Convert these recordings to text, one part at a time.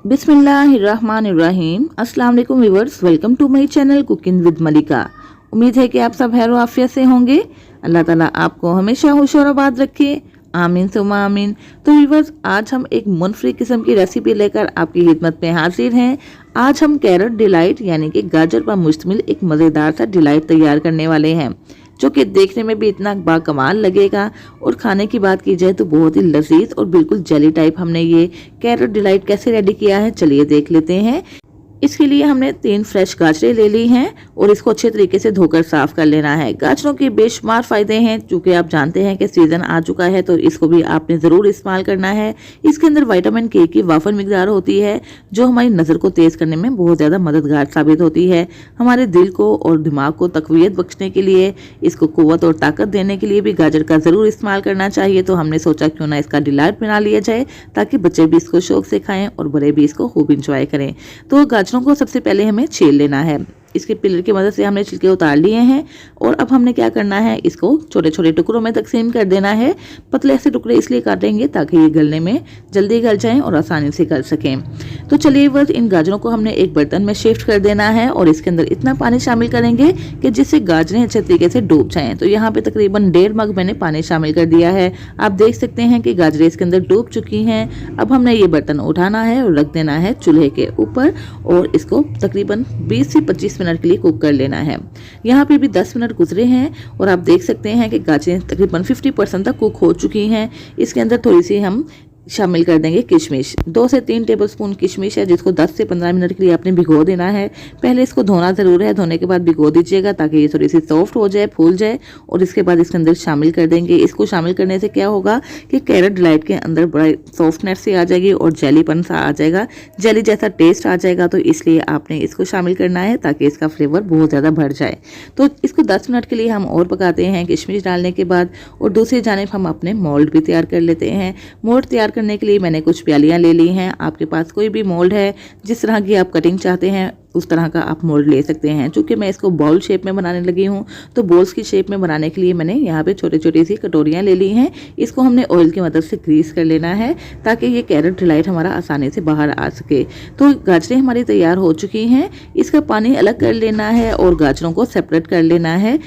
बिस्मिल्लाहिर्रहमानिर्रहीम। अस्सलाम वालेकुम viewers, welcome to my channel cooking with Malika. उम्मीद है कि आप सब खैर आफियत से होंगे। अल्लाह ताला आपको हमेशा खुश और आबाद रखे, आमीन सुम्मा आमीन। तो व्यूअर्स, आज हम एक मुनफरी किस्म की रेसिपी लेकर आपकी खिदमत में हाजिर हैं। आज हम कैरेट डिलाइट यानी कि गाजर पर मुश्तमिल एक मज़ेदार सा डिलाइट तैयार करने वाले हैं, जो कि देखने में भी इतना बाकमाल लगेगा और खाने की बात की जाए तो बहुत ही लजीज और बिल्कुल जेली टाइप। हमने ये कैरेट डिलाइट कैसे रेडी किया है, चलिए देख लेते हैं। इसके लिए हमने 3 फ्रेश गाजरें ले ली हैं और इसको अच्छे तरीके से धोकर साफ कर लेना है। गाजरों के बेशुमार फ़ायदे हैं, चूँकि आप जानते हैं कि सीज़न आ चुका है तो इसको भी आपने ज़रूर इस्तेमाल करना है। इसके अंदर विटामिन के की वाफर मिकदार होती है, जो हमारी नज़र को तेज़ करने में बहुत ज़्यादा मददगार साबित होती है। हमारे दिल को और दिमाग को तक़वियत बख्शने के लिए, इसको क़ुव्वत और ताकत देने के लिए भी गाजर का ज़रूर इस्तेमाल करना चाहिए। तो हमने सोचा क्यों ना इसका डिलाइट बना लिया जाए, ताकि बच्चे भी इसको शौक से खाएँ और बड़े भी इसको खूब इंजॉय करें। तो गाजरों को सबसे पहले हमें छील लेना है। इसके पिलर की मदद से हमने छिलके उतार लिए हैं और अब हमने क्या करना है, इसको छोटे छोटे टुकड़ों में तकसीम कर देना है। पतले से टुकड़े इसलिए काटेंगे ताकि ये गलने में जल्दी गल जाएं और आसानी से गल सकें। तो चलिए बस इन गाजरों को हमने एक बर्तन में शिफ्ट कर देना है और इसके अंदर इतना पानी शामिल करेंगे कि जिससे गाजरें अच्छे तरीके से डूब जाएं। तो यहाँ पे तकरीबन 1.5 मग मैंने पानी शामिल कर दिया है। आप देख सकते हैं कि गाजरें इसके अंदर डूब चुकी हैं। अब हमने ये बर्तन उठाना है और रख देना है चूल्हे के ऊपर और इसको तकरीबन 20 से 25 मिनट के लिए कुक कर लेना है। यहाँ पे भी 10 मिनट गुजरे हैं और आप देख सकते हैं कि गाजरें तकरीबन 50% तक कुक हो चुकी हैं। इसके अंदर थोड़ी सी हम शामिल कर देंगे किशमिश। 2 से 3 टेबलस्पून किशमिश है, जिसको 10 से 15 मिनट के लिए आपने भिगो देना है। पहले इसको धोना ज़रूर है, धोने के बाद भिगो दीजिएगा ताकि ये थोड़ी सी सॉफ्ट हो जाए, फूल जाए। और इसके बाद इसके अंदर शामिल कर देंगे। इसको शामिल करने से क्या होगा कि कैरेट डिलाइट के अंदर बड़ा सॉफ्टनेस सी आ जाएगी और जेलीपन सा आ जाएगा, जेली जैसा टेस्ट आ जाएगा। तो इसलिए आपने इसको शामिल करना है ताकि इसका फ्लेवर बहुत ज़्यादा बढ़ जाए। तो इसको 10 मिनट के लिए हम और पकाते हैं किशमिश डालने के बाद। और दूसरी जानिब हम अपने मोल्ड भी तैयार कर लेते हैं। मोल्ड तैयार करने के लिए मैंने कुछ प्यालियां ले ली हैं। आपके पास कोई भी मोल्ड है, जिस तरह की आप कटिंग चाहते हैं उस तरह का आप मोल्ड ले सकते हैं। चूँकि मैं इसको बाउल शेप में बनाने लगी हूँ, तो बॉल्स की शेप में बनाने के लिए मैंने यहाँ पे छोटी छोटी सी कटोरियाँ ले ली हैं। इसको हमने ऑयल की मदद से ग्रीस कर लेना है ताकि ये कैरेट डिलाइट हमारा आसानी से बाहर आ सके। तो गाजरें हमारी तैयार हो चुकी हैं। इसका पानी अलग कर लेना है और गाजरों को सेपरेट कर लेना है।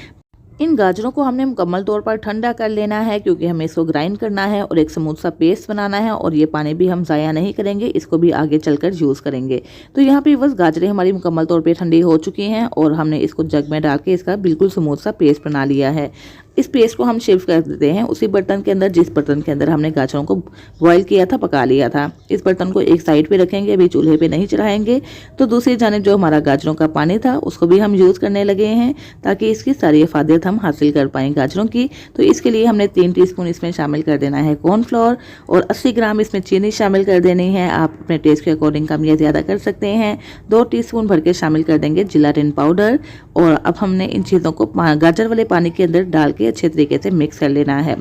इन गाजरों को हमने मुकम्मल तौर पर ठंडा कर लेना है, क्योंकि हमें इसको ग्राइंड करना है और एक स्मूथ सा पेस्ट बनाना है। और ये पानी भी हम ज़ाया नहीं करेंगे, इसको भी आगे चलकर यूज़ करेंगे। तो यहाँ पे बस गाजरें हमारी मुकम्मल तौर पे ठंडी हो चुकी हैं और हमने इसको जग में डाल के इसका बिल्कुल स्मूथ सा पेस्ट बना लिया है। इस पेस्ट को हम शिफ्ट कर देते हैं उसी बर्तन के अंदर जिस बर्तन के अंदर हमने गाजरों को बॉईल किया था, पका लिया था। इस बर्तन को एक साइड पे रखेंगे, अभी चूल्हे पे नहीं चढ़ाएंगे। तो दूसरी जानिब जो हमारा गाजरों का पानी था उसको भी हम यूज़ करने लगे हैं ताकि इसकी सारी अफादियत हम हासिल कर पाएँ गाजरों की। तो इसके लिए हमने 3 टीस्पून इसमें शामिल कर देना है कॉर्नफ्लोर और 80 ग्राम इसमें चीनी शामिल कर देनी है। आप अपने टेस्ट के अकॉर्डिंग कम या ज़्यादा कर सकते हैं। 2 टीस्पून भर के शामिल कर देंगे जिलेटिन पाउडर। और अब हमने इन चीज़ों को गाजर वाले पानी के अंदर डाल के अच्छे तरीके से मिक्स कर लेना है।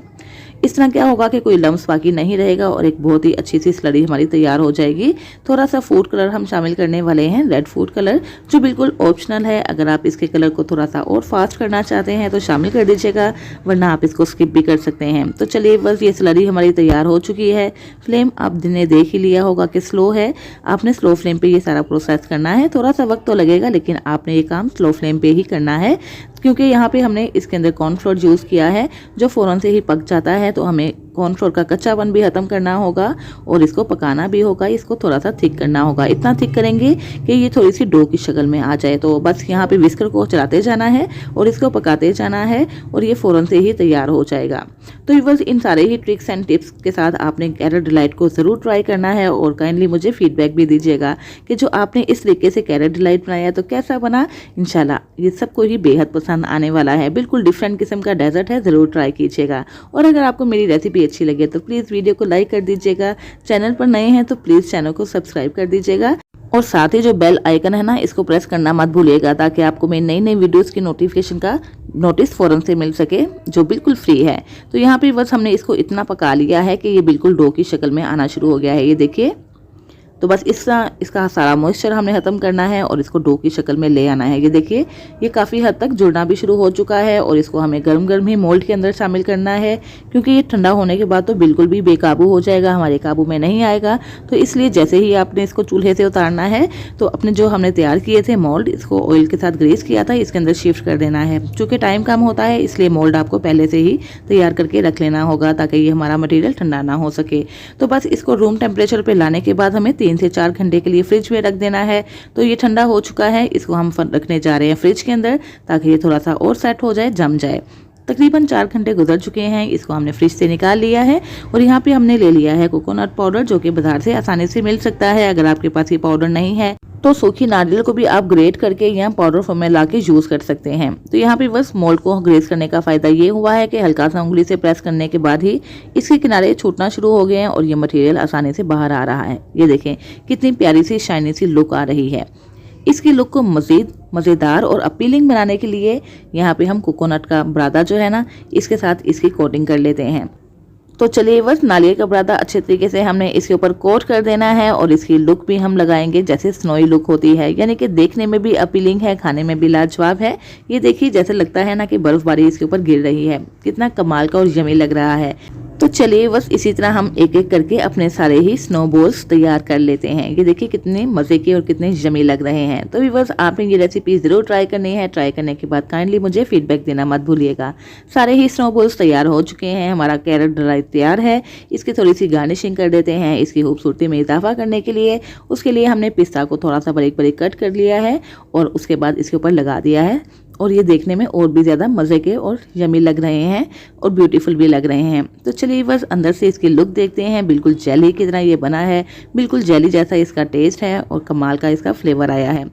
इस तरह क्या होगा कि कोई लम्स बाकी नहीं रहेगा और एक बहुत ही अच्छी सी स्लरी हमारी तैयार हो जाएगी। थोड़ा सा फूड कलर हम शामिल करने वाले हैं, रेड फूड कलर, जो बिल्कुल ऑप्शनल है। अगर आप इसके कलर को थोड़ा सा और फास्ट करना चाहते हैं तो शामिल कर दीजिएगा, वरना आप इसको स्किप भी कर सकते हैं। तो चलिए बस ये स्लरी हमारी तैयार हो चुकी है। फ्लेम आपने देख ही लिया होगा कि स्लो है। आपने स्लो फ्लेम पर ये सारा प्रोसेस करना है। थोड़ा सा वक्त तो लगेगा, लेकिन आपने ये काम स्लो फ्लेम पर ही करना है, क्योंकि यहाँ पे हमने इसके अंदर कॉर्नफ्लोर यूज़ किया है जो फ़ौरन से ही पक जाता है। तो हमें कॉर्नफ्लोर का कच्चापन भी ख़त्म करना होगा और इसको पकाना भी होगा। इसको थोड़ा सा थिक करना होगा, इतना थिक करेंगे कि ये थोड़ी सी डो की शक्ल में आ जाए। तो बस यहाँ पे विस्कर को चलाते जाना है और इसको पकाते जाना है और ये फ़ौरन से ही तैयार हो जाएगा। तो बस इन सारे ही ट्रिक्स एंड टिप्स के साथ आपने कैरेट डिलाइट को ज़रूर ट्राई करना है और काइंडली मुझे फीडबैक भी दीजिएगा कि जो आपने इस तरीके से कैरेट डिलाइट बनाया तो कैसा बना। इंशाल्लाह ये सबको ही बेहद पसंद आने वाला है। बिल्कुल डिफरेंट किस्म का डेजर्ट है, ज़रूर ट्राई कीजिएगा। और अगर आपको मेरी रेसिपी अच्छी लगे तो प्लीज़ वीडियो को लाइक कर दीजिएगा। चैनल पर नए हैं तो प्लीज़ चैनल को सब्सक्राइब कर दीजिएगा और साथ ही जो बेल आइकन है ना, इसको प्रेस करना मत भूलिएगा, ताकि आपको मेरी नई नई वीडियोस की नोटिफिकेशन का नोटिस फ़ौरन से मिल सके, जो बिल्कुल फ्री है। तो यहाँ पे बस हमने इसको इतना पका लिया है कि ये बिल्कुल डो की शक्ल में आना शुरू हो गया है। ये देखिए तो बस इसका सारा मॉइस्चर हमने ख़त्म करना है और इसको डो की शक्ल में ले आना है। ये देखिए ये काफ़ी हद तक जुड़ना भी शुरू हो चुका है और इसको हमें गर्म गर्म ही मोल्ड के अंदर शामिल करना है, क्योंकि ये ठंडा होने के बाद तो बिल्कुल भी बेकाबू हो जाएगा, हमारे काबू में नहीं आएगा। तो इसलिए जैसे ही आपने इसको चूल्हे से उतारना है तो अपने जो हमने तैयार किए थे मोल्ड, इसको ऑयल के साथ ग्रेस किया था, इसके अंदर शिफ्ट कर देना है। चूँकि टाइम कम होता है इसलिए मोल्ड आपको पहले से ही तैयार करके रख लेना होगा ताकि ये हमारा मटेरियल ठंडा ना हो सके। तो बस इसको रूम टेम्परेचर पे लाने के बाद हमें 3 से 4 घंटे के लिए फ्रिज में रख देना है। तो ये ठंडा हो चुका है, इसको हम रखने जा रहे हैं फ्रिज के अंदर ताकि ये थोड़ा सा और सेट हो जाए, जम जाए। तकरीबन 4 घंटे गुजर चुके हैं, इसको हमने फ्रिज से निकाल लिया है और यहाँ पे हमने ले लिया है कोकोनट पाउडर, जो कि बाजार से आसानी से मिल सकता है। अगर आपके पास ये पाउडर नहीं है तो सूखी नारियल को भी आप ग्रेट करके यहाँ पाउडर फॉर्म में ला के यूज कर सकते हैं। तो यहाँ पे बस मोल्ड को ग्रेस करने का फायदा ये हुआ है कि हल्का सा उंगली से प्रेस करने के बाद ही इसके किनारे छूटना शुरू हो गए हैं और ये मटेरियल आसानी से बाहर आ रहा है। ये देखें कितनी प्यारी सी शाइनी सी लुक आ रही है। इसकी लुक को मज़ीद मज़ेदार और अपीलिंग बनाने के लिए यहाँ पे हम कोकोनट का बुरादा जो है ना, इसके साथ इसकी कोटिंग कर लेते हैं। तो चलिए बस नारियल का बुरादा अच्छे तरीके से हमने इसके ऊपर कोट कर देना है और इसकी लुक भी हम लगाएंगे जैसे स्नोई लुक होती है, यानी कि देखने में भी अपीलिंग है, खाने में भी लाजवाब है। ये देखिए जैसे लगता है ना कि बर्फबारी इसके ऊपर गिर रही है, कितना कमाल का और यमी लग रहा है। तो चलिए बस इसी तरह हम एक एक करके अपने सारे ही स्नो बॉल्स तैयार कर लेते हैं। ये देखिए कितने मज़े के और कितने यमी लग रहे हैं। तो व्यूअर्स आपने ये रेसिपी ज़रूर ट्राई करनी है। ट्राई करने के बाद काइंडली मुझे फीडबैक देना मत भूलिएगा। सारे ही स्नो बॉल्स तैयार हो चुके हैं, हमारा कैरेट ड्राई तैयार है। इसकी थोड़ी सी गार्निशिंग कर देते हैं इसकी खूबसूरती में इजाफा करने के लिए। उसके लिए हमने पिस्ता को थोड़ा सा बारीक बारीक कट कर लिया है और उसके बाद इसके ऊपर लगा दिया है और ये देखने में और भी ज़्यादा मज़े के और यमी लग रहे हैं और ब्यूटीफुल भी लग रहे हैं। तो चलिए बस अंदर से इसकी लुक देखते हैं। बिल्कुल जेली की तरह ये बना है, बिल्कुल जेली जैसा इसका टेस्ट है और कमाल का इसका फ्लेवर आया है।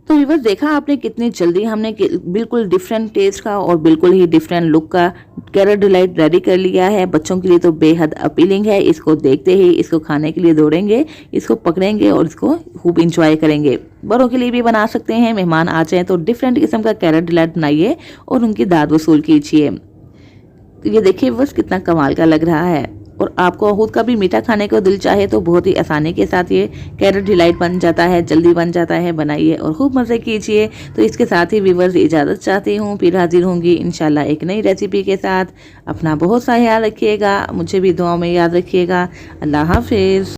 तो व्यूअर्स देखा आपने कितनी जल्दी हमने बिल्कुल डिफरेंट टेस्ट का और बिल्कुल ही डिफरेंट लुक का कैरेट डिलाइट रेडी कर लिया है। बच्चों के लिए तो बेहद अपीलिंग है, इसको देखते ही इसको खाने के लिए दौड़ेंगे, इसको पकड़ेंगे और इसको खूब इंजॉय करेंगे। बड़ों के लिए भी बना सकते हैं, मेहमान आ जाएं तो डिफरेंट किस्म का कैरेट डिलाइट बनाइए और उनकी दाद वसूल कीजिए। ये देखिए बस कितना कमाल का लग रहा है और आपको खुद का भी मीठा खाने को दिल चाहे तो बहुत ही आसानी के साथ ये कैरेट डिलाइट बन जाता है, जल्दी बन जाता है। बनाइए और खूब मज़े कीजिए। तो इसके साथ ही व्यूअर्स इजाज़त चाहती हूँ, फिर हाजिर होंगी इंशाल्लाह एक नई रेसिपी के साथ। अपना बहुत सा ख्याल रखिएगा, मुझे भी दुआओं में याद रखिएगा। अल्लाह हाफिज़।